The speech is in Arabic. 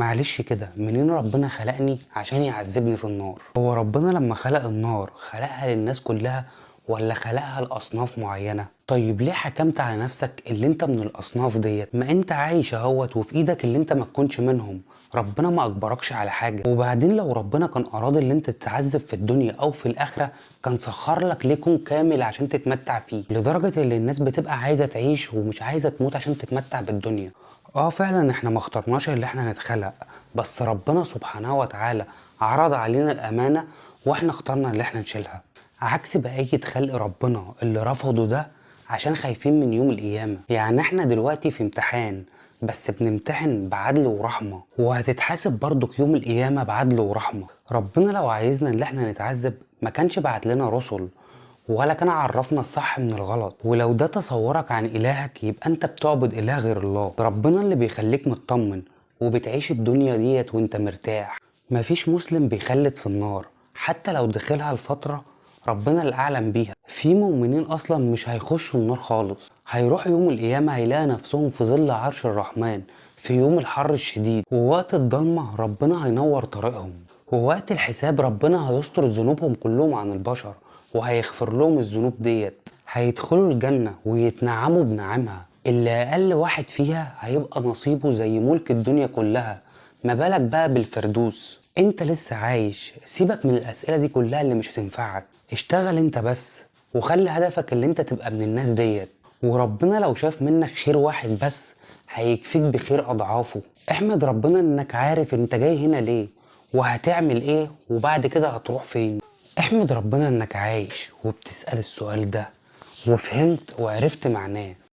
معلش كده، منين ربنا خلقني عشان يعذبني في النار؟ هو ربنا لما خلق النار خلقها للناس كلها ولا خلقها لأصناف معينة؟ طيب ليه حكمت على نفسك اللي انت من الأصناف ديت؟ ما انت عايش اهوت وفي ايدك اللي انت ما تكونش منهم. ربنا ما اجبركش على حاجة. وبعدين لو ربنا كان اراد اللي انت تتعذب في الدنيا او في الاخرة كان سخر لك ليه كون كامل عشان تتمتع فيه، لدرجة اللي الناس بتبقى عايزة تعيش ومش عايزة تموت عشان تتمتع بالدنيا. فعلا احنا ما اخترناش اللي احنا نتخلق، بس ربنا سبحانه وتعالى عرض علينا الامانة واحنا اخترنا اللي احنا نشيلها، عكس بقية خلق ربنا اللي رفضوا ده عشان خايفين من يوم القيامة. يعني احنا دلوقتي في امتحان، بس بنمتحن بعدل ورحمة، وهتتحاسب برضك يوم القيامة بعدل ورحمة. ربنا لو عايزنا اللي احنا نتعذب ما كانش بعت لنا رسل ولا كان عرفنا الصح من الغلط. ولو ده تصورك عن إلهك يبقى أنت بتعبد إله غير الله. ربنا اللي بيخليك مطمن وبتعيش الدنيا ديت وأنت مرتاح. مفيش مسلم بيخلد في النار حتى لو دخلها لفترة ربنا الأعلم بيها. في مؤمنين أصلا مش هيخشوا النار خالص، هيروح يوم القيامة هيلاقي نفسهم في ظل عرش الرحمن في يوم الحر الشديد. ووقت الضلمة ربنا هينور طريقهم، ووقت الحساب ربنا هيستر ذنوبهم كلهم عن البشر وهيغفر لهم الذنوب ديت. هيدخلوا الجنة ويتنعموا بنعمها، اللي أقل واحد فيها هيبقى نصيبه زي ملك الدنيا كلها، ما بالك بقى بالفردوس. انت لسه عايش، سيبك من الأسئلة دي كلها اللي مش هتنفعك. اشتغل انت بس وخلي هدفك اللي انت تبقى من الناس ديت، وربنا لو شاف منك خير واحد بس هيكفيك بخير أضعافه. احمد ربنا انك عارف انت جاي هنا ليه وهتعمل ايه وبعد كده هتروح فين. احمد ربنا انك عايش وبتسأل السؤال ده وفهمت وعرفت معناه.